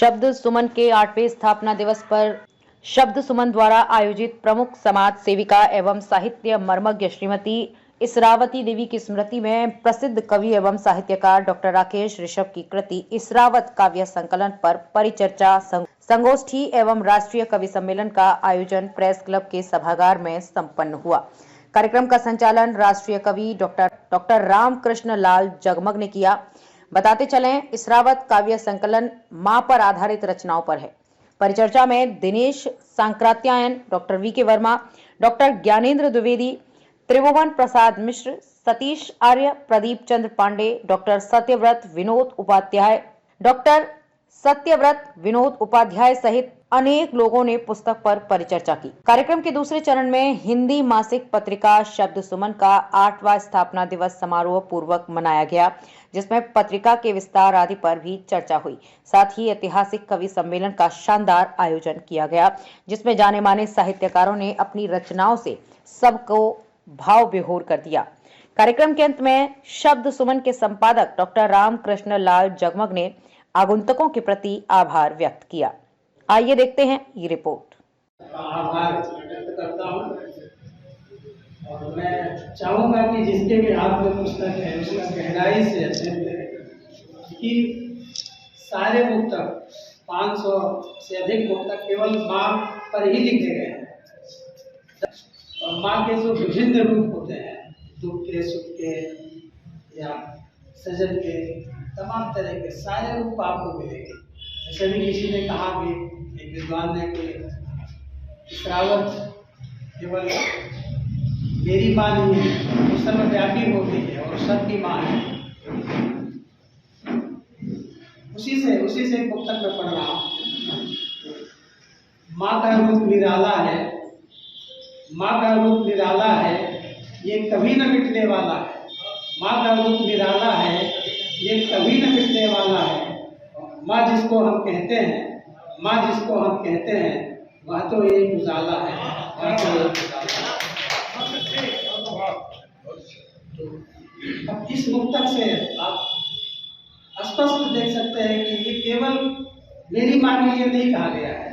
शब्द सुमन के 8वें स्थापना दिवस पर शब्द सुमन द्वारा आयोजित प्रमुख समाज सेविका एवं साहित्य मर्मज्ञ श्रीमती इसरावती देवी की स्मृति में प्रसिद्ध कवि एवं साहित्यकार डॉक्टर राकेश ऋषभ की कृति इसरावत काव्य संकलन पर परिचर्चा संगोष्ठी एवं राष्ट्रीय कवि सम्मेलन का आयोजन प्रेस क्लब के सभागार में संपन्न हुआ। कार्यक्रम का संचालन राष्ट्रीय कवि डॉक्टर रामकृष्ण लाल जगमग ने किया। बताते चलें, इसरावत काव्य संकलन मां पर आधारित रचनाओं पर है। परिचर्चा में दिनेश सांक्रात्यायन, डॉक्टर वी के वर्मा, डॉक्टर ज्ञानेंद्र द्विवेदी, त्रिभुवन प्रसाद मिश्र, सतीश आर्य, प्रदीप चंद्र पांडे, डॉक्टर सत्यव्रत विनोद उपाध्याय सहित अनेक लोगों ने पुस्तक पर परिचर्चा की। कार्यक्रम के दूसरे चरण में हिंदी मासिक पत्रिका शब्द सुमन का 8वां स्थापना दिवस समारोह पूर्वक मनाया गया, जिसमें पत्रिका के विस्तार आदि पर भी चर्चा हुई। साथ ही ऐतिहासिक कवि सम्मेलन का शानदार आयोजन किया गया, जिसमें जाने माने साहित्यकारों ने अपनी रचनाओं से सबको भाव विभोर कर दिया। कार्यक्रम के अंत में शब्द सुमन के संपादक डॉक्टर रामकृष्ण लाल जगमग ने आगंतुकों के प्रति आभार व्यक्त किया। आइए देखते हैं ये रिपोर्ट। आभार व्यक्त करता हूँ और मैं चाहूंगा कि जिसके भी हाथ में पुस्तक है उसका गहराई से अध्ययन करें कि सारे पुस्तक 500 से अधिक पुस्तक केवल माँ पर ही लिखे गए हैं और माँ के जो विभिन्न रूप होते हैं, दुख के, सुख के या सजन के, तमाम तरह के सारे रूप आपको मिलेंगे। जैसे भी किसी ने कहा कि एक विद्वान ने कि इसरावत केवल मेरी माँ नहीं है, वो सर्वव्यापी होती है और सबकी माँ है। उसी से एक पुस्तक में पढ़ रहा हूँ। माँ का रूप निराला है, माँ का रूप निराला है, ये कभी न मिटने वाला है। माँ का रूप निराला है, ये कभी न मिटने वाला है। माँ जिसको हम कहते हैं, माँ जिसको हम कहते हैं, वह तो एक उजाला है, वह तो एक उजाला है। तो अब इस पुस्तक से आप स्पष्ट देख सकते हैं कि ये केवल मेरी माँ के लिए नहीं कहा गया है,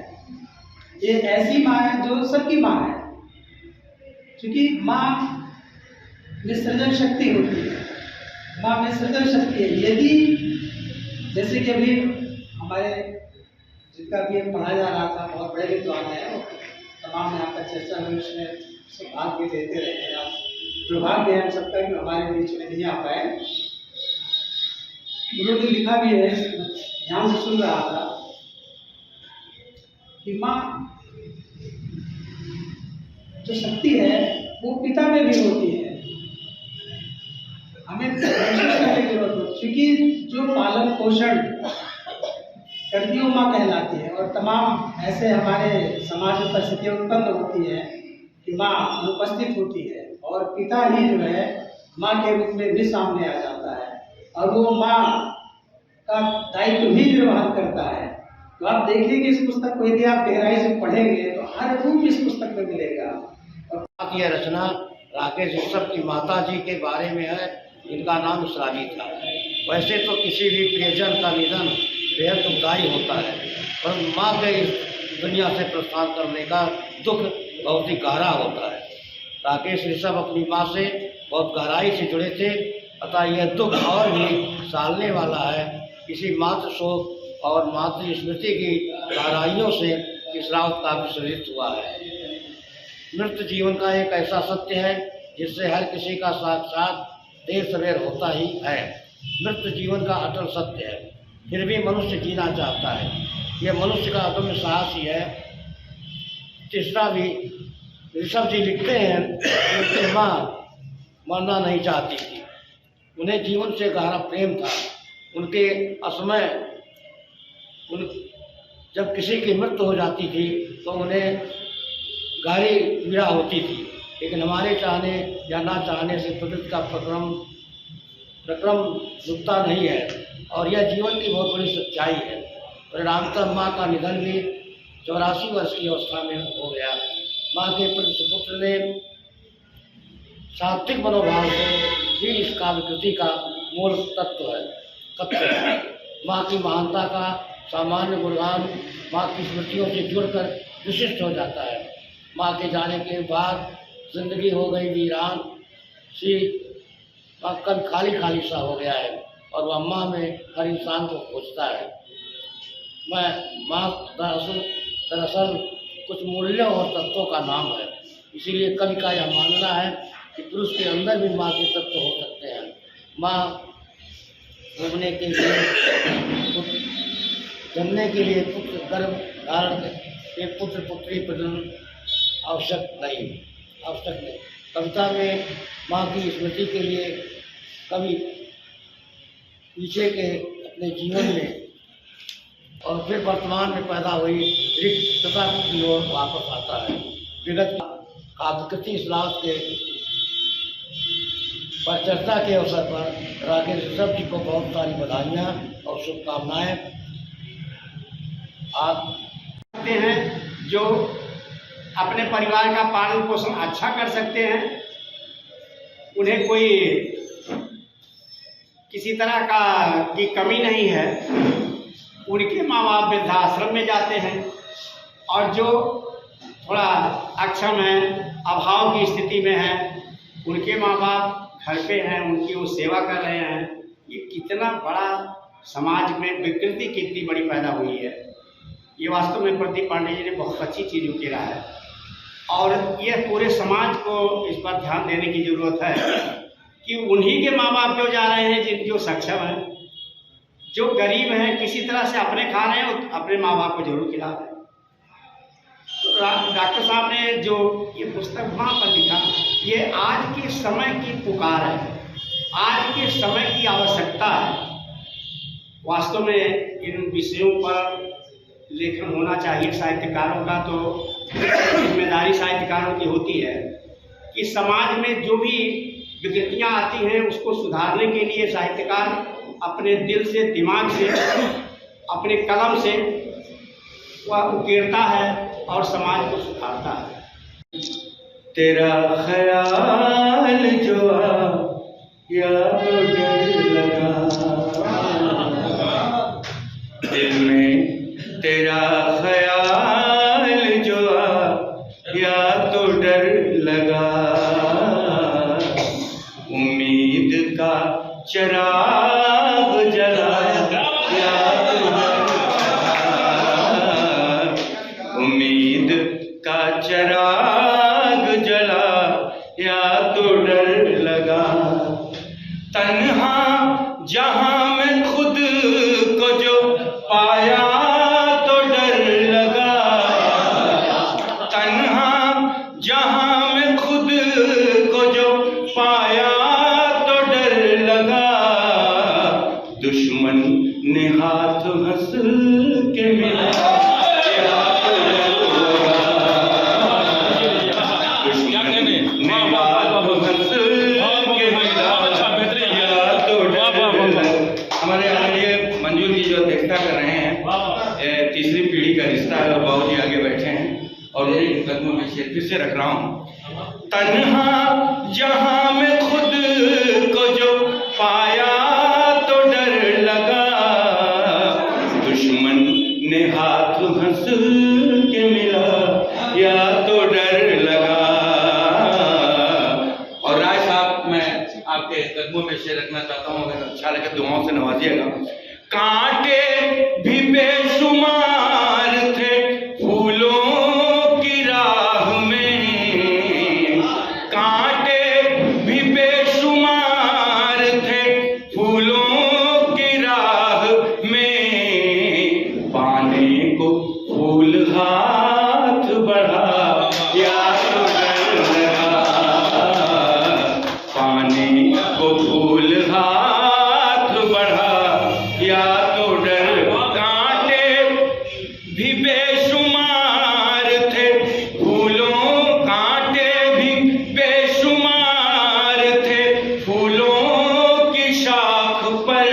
ये ऐसी माँ है जो सबकी माँ है। क्योंकि माँ में सृजन शक्ति होती है, माँ में सृजन शक्ति है। यदि जैसे कि अभी हमारे जिनका भी पढ़ाया जा रहा था, बहुत बड़े विद्वान है, तमाम यहाँ पर चर्चा हुई, उसमें सब भाग भी लेते रहे। आज दुर्भाग्य है हम सबका कि हमारे बीच में नहीं आ पाए। उन्होंने लिखा भी है, ध्यान से सुन रहा था कि माँ जो शक्ति है वो पिता में भी होती है। हमें महसूस करने की जरूरत है, क्योंकि जो पालन पोषण करती है वो माँ कहलाती है। और तमाम ऐसे हमारे समाज में परिस्थितियाँ उत्पन्न होती है कि माँ अनुपस्थित होती है और पिता ही जो है माँ के रूप में भी सामने आ जाता है और वो माँ का दायित्व भी निर्वहन करता है। तो आप देखेंगे इस पुस्तक को, यदि आप गहराई से पढ़ेंगे तो हर रूप इस पुस्तक में मिलेगा। और यह रचना राकेश ऋषभ की माता जी के बारे में है, इनका नाम इसराजी था। वैसे तो किसी भी प्रियजन का निधन बेहद दुखदायी होता है, पर माँ के इस दुनिया से प्रस्थान करने का दुख बहुत ही गहरा होता है। राकेश ऋषभ अपनी माँ से बहुत गहराई से जुड़े थे, अतः यह दुख और भी सालने वाला है। किसी मातृ शोक और मातृ स्मृति की गहराइयों से इसरावत काव्य सृजित हुआ है। मृत जीवन का एक ऐसा सत्य है जिससे हर किसी का साक्षात देर सवेर होता ही है। मृत जीवन का अटल सत्य है, फिर भी मनुष्य जीना चाहता है। यह मनुष्य का अदम्य साहस ही है। तीसरा भी ऋषभ जी लिखते हैं, उनकी माँ मरना नहीं चाहती थी, उन्हें जीवन से गहरा प्रेम था। उनके असमय जब किसी की मृत्यु हो जाती थी तो उन्हें गहरी पीड़ा होती थी, लेकिन हमारे चाहने या ना चाहने से प्रकृति का प्रक्रम रुकता नहीं है और यह जीवन की बहुत बड़ी सच्चाई है। परिणामतः माँ का निधन भी 84 वर्ष की अवस्था में हो गया। माँ के प्रति सुपुत्र ने सात्विक मनोभाव से ही इस काव्य कृति का मूल तत्व है। माँ की महानता का सामान्य गुणगान माँ की स्मृतियों से जुड़कर विशिष्ट हो जाता है। माँ के जाने के बाद जिंदगी हो गई वीरान सी, माँ कल खाली खाली सा हो गया है और वह माँ में हर इंसान को खोजता है। माँ दरअसल कुछ मूल्यों और तत्वों का नाम है, इसीलिए कवि का यह मानना है कि पुरुष के अंदर भी माँ के तत्व हो सकते हैं। माँ घूमने के लिए, जन्मने के लिए पुत्र गर्भ धारण के पुत्र पुत्री प्रजनन आवश्यक नहीं। कविता में माँ की स्मृति के लिए कवि पीछे के अपने जीवन में और फिर वर्तमान में पैदा हुई रिक्तता की ओर वापस आता है। विगत काव्यकृति इस्लाम के पर चर्चा के अवसर पर राकेश ऋषभ जी को बहुत सारी बधाइयाँ और शुभकामनाएं। आप सकते हैं जो अपने परिवार का पालन पोषण अच्छा कर सकते हैं, उन्हें कोई किसी तरह की कमी नहीं है, उनके माँ बाप वृद्धाश्रम में जाते हैं। और जो थोड़ा अक्षम है, अभाव की स्थिति में है, उनके माँ बाप घर पे हैं, उनकी वो सेवा कर रहे हैं। ये कितना बड़ा समाज में विकृति कितनी बड़ी पैदा हुई है, ये वास्तव में प्रदीप पांडे जी ने बहुत अच्छी चीज़ उकेरा है। और यह पूरे समाज को इस पर ध्यान देने की ज़रूरत है कि उन्हीं के माँ बाप जो जा रहे हैं, जो सक्षम हैं, जो गरीब हैं, किसी तरह से अपने खा रहे हैं, अपने माँ बाप को जरूर खिला रहे हैं। तो डॉक्टर साहब ने जो ये पुस्तक वहाँ पर लिखा, ये आज के समय की पुकार है, आज के समय की आवश्यकता है। वास्तव में इन विषयों पर लेखन होना चाहिए साहित्यकारों का, तो जिम्मेदारी साहित्यकारों की होती है कि समाज में जो भी विकृतियाँ आती हैं उसको सुधारने के लिए साहित्यकार अपने दिल से, दिमाग से, अपने कलम से वह उकेरता है और समाज को सुधारता है। तेरा ख्याल जो या तो डर लगा दिल में, तेरा ख्याल जो या तो डर लगा, उम्मीद का चराग जलाया या तो डर लगा, उम्मीद का चराग जला या तो डर लगा। तन्हा जहां में खुद को जो पाया तो डर लगा, तन्हा जहां में खुद को जो पाया तो डर लगा, दुश्मन ने हाथ हंस के मिलाया तो डर लगा, दुश्मन ने हाथ हंस के मिलाया तो डर लगा। हमारे आदरणीय मंजूर जी जो अध्यक्षता कर रहे हैं, तीसरी पीढ़ी का रिश्ता है और बहुत ही आगे बैठे हैं और उन्हीं कदमों में फिर से रख रहा हूँ। तन्हा जहां में खुद को जो पाया तो डर लगा, दुश्मन ने हाथ हंस के मिला या तो डर लगा। और राय साहब मैं आपके कदमों में शेर रखना चाहता हूँ, अगर अच्छा लगे दुआओं से नवाजिएगा। कांटे भी बेशुमार थे फूलों की राह में, कांटे भी बेशुमार थे फूलों की राह में, पाने को फूल हाथ बढ़ा या तो डर लगा, पाने को फूल हाथ बढ़ा या तो डर। कांटे भी बेशुमार थे फूलों, कांटे भी बेशुमार थे फूलों की शाख पर,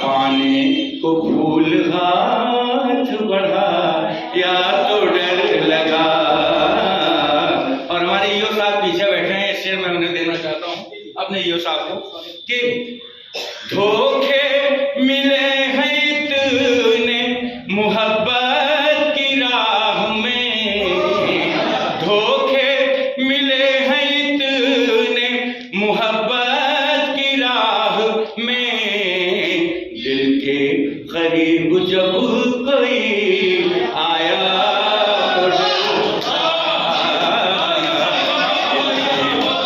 पाने को फूल हाथ बढ़ा या तो डर लगा। और हमारे ईओ साहब पीछे बैठे हैं, इस शेर मैं उन्हें देना चाहता हूँ अपने ईओ साहब को कि धोखे मिले हैं इतने करीब जब कोई आया तो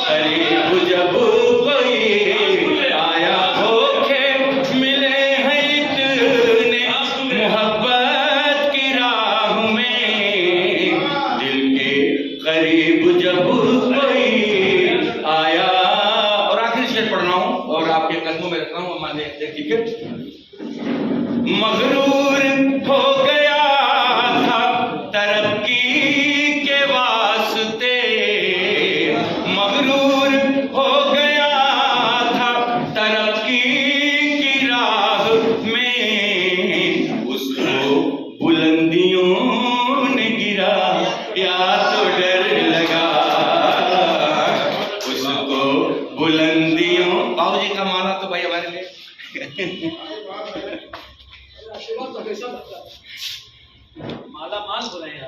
करीब जब कोई आया, धोखे मिले हैं इतने मोहब्बत की राह में, दिल के करीब जब कोई आया। और आखिरी शेर पढ़ रहा हूं और आपके कदमों में रख रहा हूं, माने ठीक है। मगरूर हो गया था तरक्की के वास्ते, मगरूर हो गया था तरक्की की राह में, उसको बुलंदियों ने गिरा या तो डर लगा, उसको बुलंदियों। बाबूजी का माला तो भाई हमारे लिए आशीर्वाद तो हमेशा लगता है। माला माल हो रहे हैं।